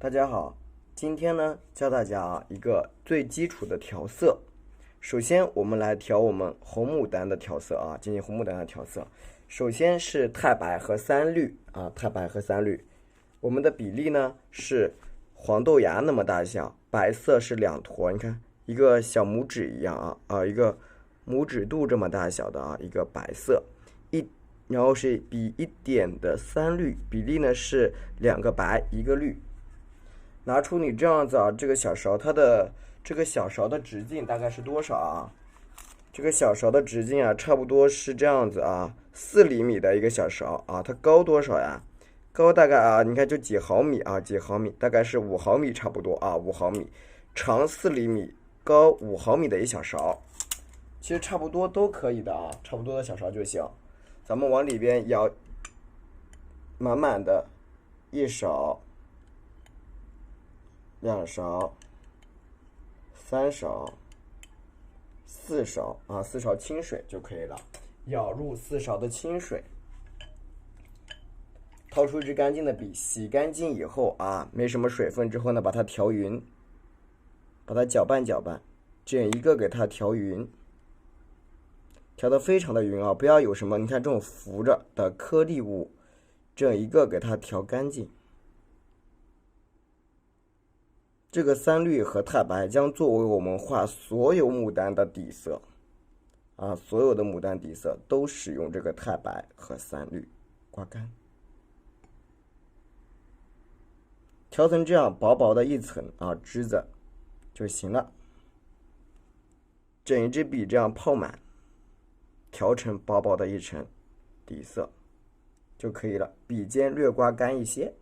大家好，今天呢教大家一个最基础的调色。首先我们来调我们红牡丹的调色进行红牡丹的调色。首先是太白和三绿太白和三绿，我们的比例呢是黄豆芽那么大小，白色是2坨，你看一个小拇指一样一个拇指肚这么大小的一个白色，然后是比1点的三绿，比例呢是2个白1个绿。拿出你这样子这个小勺，它的这个小勺的直径大概是多少这个小勺的直径差不多是这样子4厘米的一个小勺它高多少呀？高大概你看就几毫米几毫米，大概是5毫米差不多5毫米，长4厘米，高5毫米的一小勺，其实差不多都可以的差不多的小勺就行。咱们往里边舀满满的1勺。2勺、3勺、4勺4勺清水就可以了。舀入4勺的清水，掏出一支干净的笔，洗干净以后没什么水分之后呢，把它调匀，把它搅拌搅拌，整一个给它调匀，调得非常的匀不要有什么你看这种浮着的颗粒物，整一个给它调干净。这个三绿和太白将作为我们画所有牡丹的底色所有的牡丹底色都使用这个太白和三绿，刮干，调成这样薄薄的一层汁子就行了。整一支笔这样泡满，调成薄薄的一层底色就可以了，笔尖略刮干一些。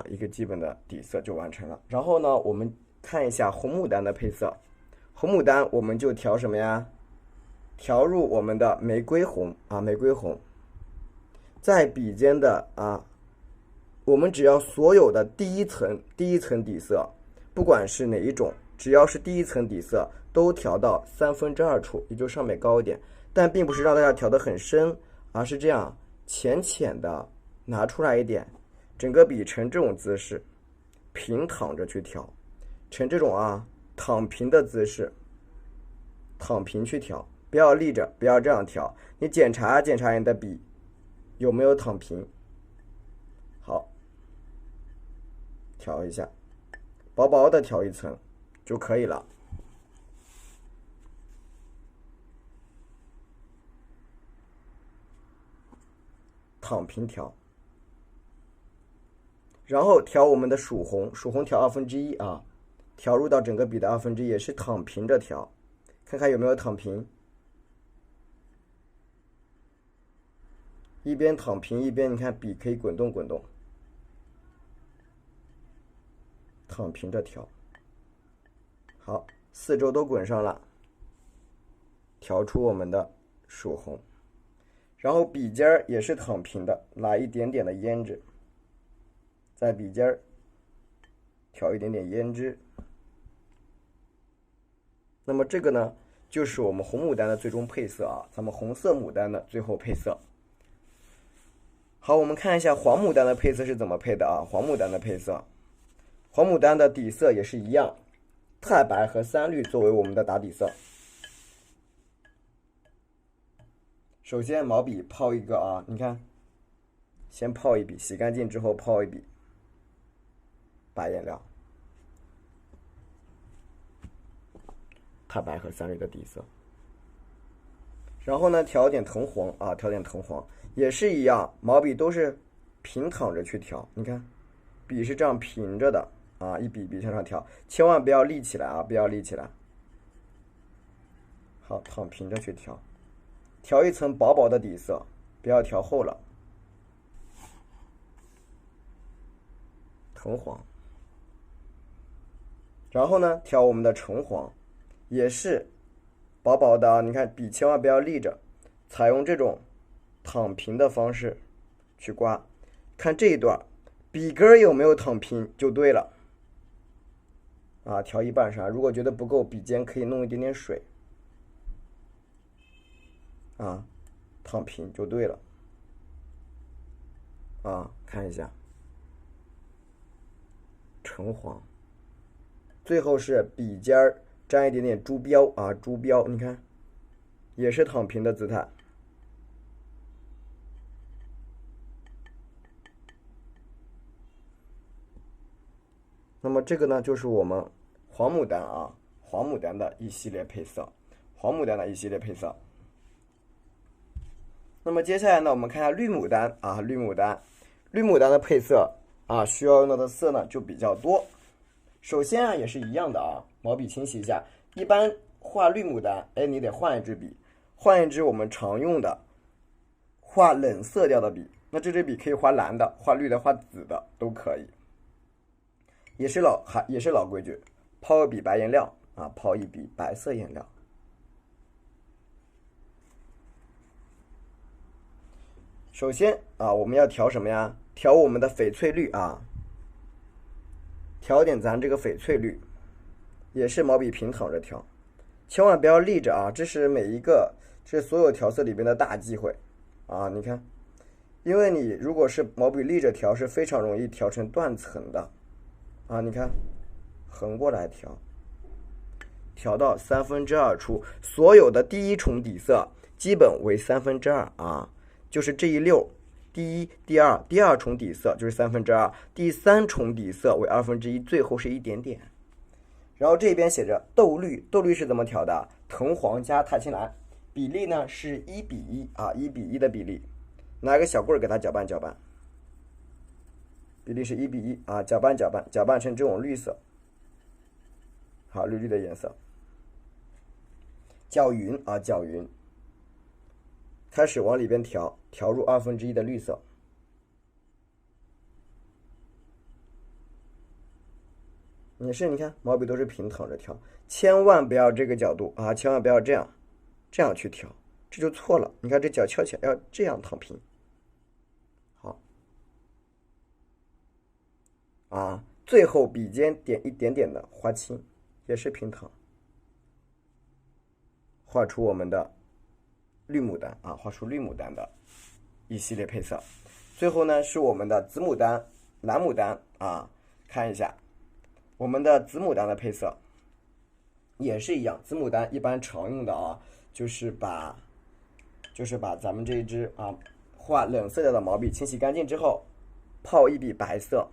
一个基本的底色就完成了。然后呢，我们看一下红牡丹的配色。红牡丹我们就调什么呀？调入我们的玫瑰红玫瑰红。在笔尖的我们只要所有的第一层底色，不管是哪一种，只要是第一层底色，都调到2/3处，也就上面高一点。但并不是让大家调得很深，而是这样浅浅的拿出来一点。整个笔呈这种姿势，平躺着去调，呈这种躺平的姿势，躺平去调，不要立着，不要这样调。你检查你的笔有没有躺平。好，调一下，薄薄的调一层就可以了。躺平调。然后调我们的曙红，曙红调1/2调入到整个笔的1/2，也是躺平着调，看看有没有躺平。一边躺平一边你看笔可以滚动滚动，躺平着调。好，4周都滚上了，调出我们的曙红。然后笔尖也是躺平的，拿一点点的胭脂，在笔尖调一点点胭脂。那么这个呢，就是我们红牡丹的最终配色咱们红色牡丹的最后配色。好，我们看一下黄牡丹的配色是怎么配的黄牡丹的配色，黄牡丹的底色也是一样，太白和三绿作为我们的打底色。首先毛笔泡一个你看，先泡一笔，洗干净之后泡一笔白颜料，太白和三绿的底色。然后呢，调点藤黄调点藤黄，也是一样，毛笔都是平躺着去调。你看，笔是这样平着的一笔笔向上调，千万不要立起来不要立起来。好，躺平着去调，调一层薄薄的底色，不要调厚了。藤黄。然后呢，调我们的橙黄，也是薄薄的你看笔千万不要立着，采用这种躺平的方式去刮。看这一段，笔根有没有躺平就对了调一半上，如果觉得不够，笔尖可以弄一点点水躺平就对了。啊，看一下，橙黄。最后是笔尖儿沾一点点朱标啊，朱标，你看，也是躺平的姿态。那么这个呢，就是我们黄牡丹啊，黄牡丹的一系列配色，黄牡丹的一系列配色。那么接下来呢，我们看一下绿牡丹啊，绿牡丹，绿牡丹的配色啊，需要用到的色呢就比较多。首先啊，也是一样的啊，毛笔清洗一下。一般画绿牡丹，哎，你得换一支笔，换一支我们常用的画冷色调的笔。那这支笔可以画蓝的、画绿的、画紫的都可以。也是老规矩，泡一笔白颜料啊，泡一笔白色颜料。首先啊，我们要调什么呀？调我们的翡翠绿啊，调点咱这个翡翠绿，也是毛笔平躺着调，千万不要立着啊，这是所有调色里边的大忌讳啊！你看，因为你如果是毛笔立着调，是非常容易调成断层的啊！你看，横过来调，调到2/3处，所有的第一重底色基本为2/3啊，就是这一溜，第一、第二重底色就是2/3，第三重底色为1/2，最后是一点点。然后这边写着豆绿，豆绿是怎么调的？藤黄加钛青蓝，比例呢是1:1啊，1:1的比例。拿个小棍儿给它搅拌搅拌，比例是1:1啊，搅拌搅拌，搅拌成这种绿色，好，绿绿的颜色。搅匀啊，搅匀，开始往里边调，调入1/2的绿色。也是，你看毛笔都是平躺着调，千万不要这个角度啊，千万不要这样去调，这就错了。你看这脚翘起来，要这样躺平。好，啊，最后笔尖点一点点的划青，也是平躺，画出我们的绿牡丹啊，画出绿牡丹的一系列配色。最后呢是我们的紫牡丹、蓝牡丹啊，看一下。我们的紫牡丹的配色也是一样，紫牡丹一般常用的啊，就是把咱们这一支啊画冷色调的毛笔清洗干净之后，泡一笔白色，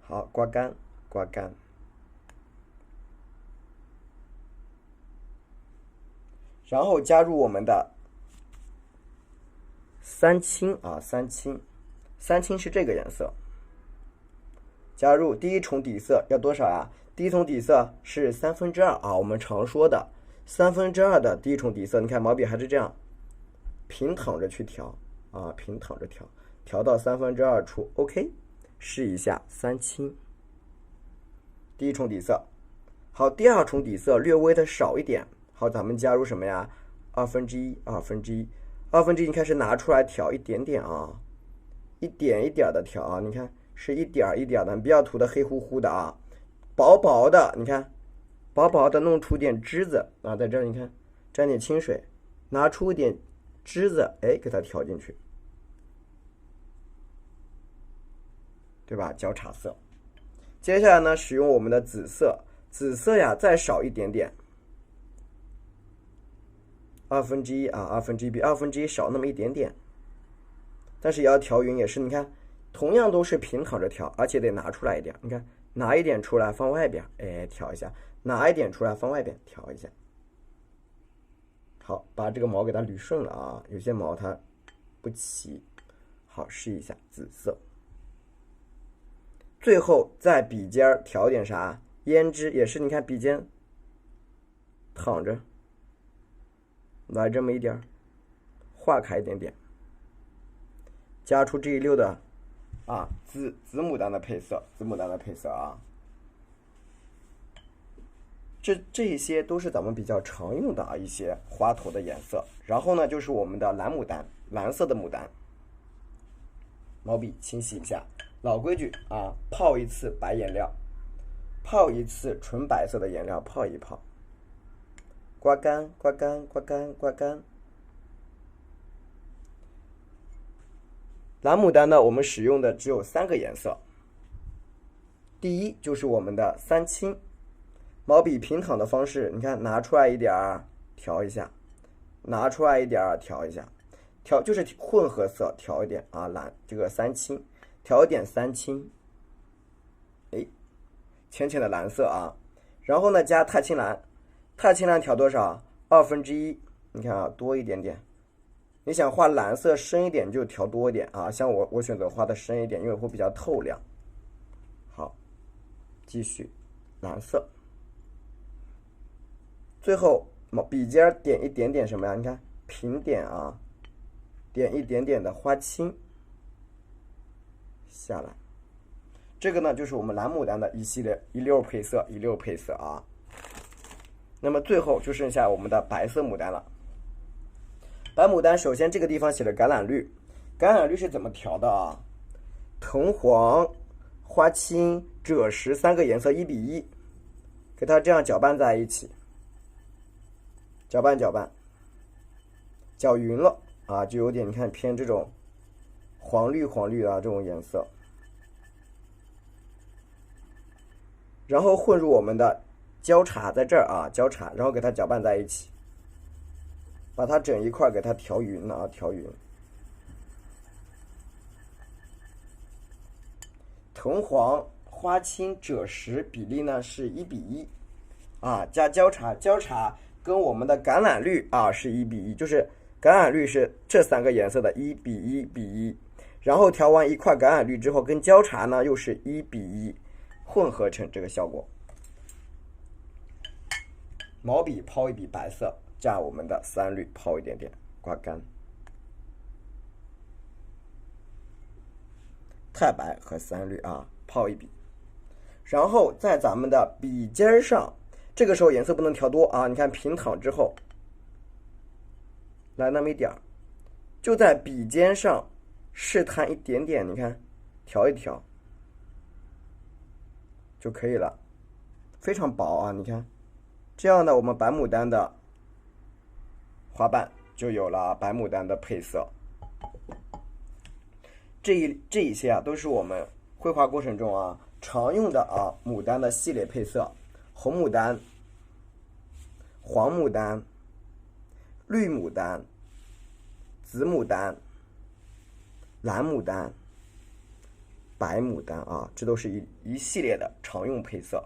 好，刮干刮干，然后加入我们的三青啊，三青是这个颜色。加入第一重底色要多少呀？第一重底色是2/3啊，我们常说的2/3的第一重底色。你看毛笔还是这样平躺着去调啊，平躺着调，调到2/3处 ，OK， 试一下三青。第一重底色，好，第二重底色略微的少一点，好，咱们加入什么呀？1/2，你开始拿出来调一点点啊，一点一点的调啊，你看。是一点一点的，你不要涂的黑乎乎的啊，薄薄的，你看，薄薄的弄出点汁子啊，在这儿你看，沾点清水，拿出一点汁子，哎，给它调进去，对吧？交叉色。接下来呢，使用我们的紫色，紫色呀再少一点点，1/2啊，1/2比1/2少那么一点点，但是也要调匀，也是你看。同样都是平躺着调，而且得拿出来一点。你看，拿一点出来放外边，哎，调一下；拿一点出来放外边，调一下。好，把这个毛给它捋顺了啊，有些毛它不齐。好，试一下紫色。最后在笔尖调点啥？胭脂也是，你看笔尖躺着，来这么一点，化开一点点，加出这一溜的。啊，紫牡丹的配色，紫牡丹的配色啊，这些都是咱们比较常用的啊一些花头的颜色。然后呢，就是我们的蓝牡丹，蓝色的牡丹，毛笔清洗一下，老规矩啊，泡一次白颜料，泡一次纯白色的颜料，泡一泡，刮干刮干刮干刮干。蓝牡丹呢，我们使用的只有3个颜色。第一就是我们的三青，毛笔平躺的方式，你看拿出来一点儿调一下，拿出来一点儿调一下，调就是混合色调一点啊，蓝这个三青，调一点三青，哎，浅浅的蓝色啊，然后呢加钛青蓝，钛青蓝调多少？1/2，你看啊，多一点点。你想画蓝色深一点就调多一点啊，像我选择画的深一点，因为会比较透亮。好，继续蓝色，最后笔尖点一点点什么呀？你看平点啊，点一点点的花青下来。这个呢就是我们蓝牡丹的一系列一溜配色啊。那么最后就剩下我们的白色牡丹了。白牡丹首先这个地方写的橄榄绿，橄榄绿是怎么调的啊？藤黄、花青、赭石3个颜色1:1，给它这样搅拌在一起，搅拌搅匀了啊，就有点你看偏这种黄绿啊这种颜色，然后混入我们的焦茶在这儿啊，焦茶，然后给它搅拌在一起。把它整一块给它调匀了啊，调匀。藤黄、花青、赭石比例呢是1:1，啊，加焦茶，焦茶跟我们的橄榄绿啊是1:1，就是橄榄绿是这3个颜色的1:1:1，然后调完一块橄榄绿之后，跟焦茶呢又是1:1，混合成这个效果。毛笔抛一笔白色。加我们的3绿，抛一点点，刮干。太白和3绿啊，抛一笔。然后在咱们的笔尖上，这个时候颜色不能调多啊，你看平躺之后，来那么一点儿，就在笔尖上试探一点点，你看调一调就可以了，非常薄啊，你看，这样呢，我们白牡丹的花瓣就有了白牡丹的配色。这一些啊，都是我们绘画过程中啊常用的啊牡丹的系列配色：红牡丹、黄牡丹、绿牡丹、紫牡丹、蓝牡丹、白牡丹啊，这都是一系列的常用配色。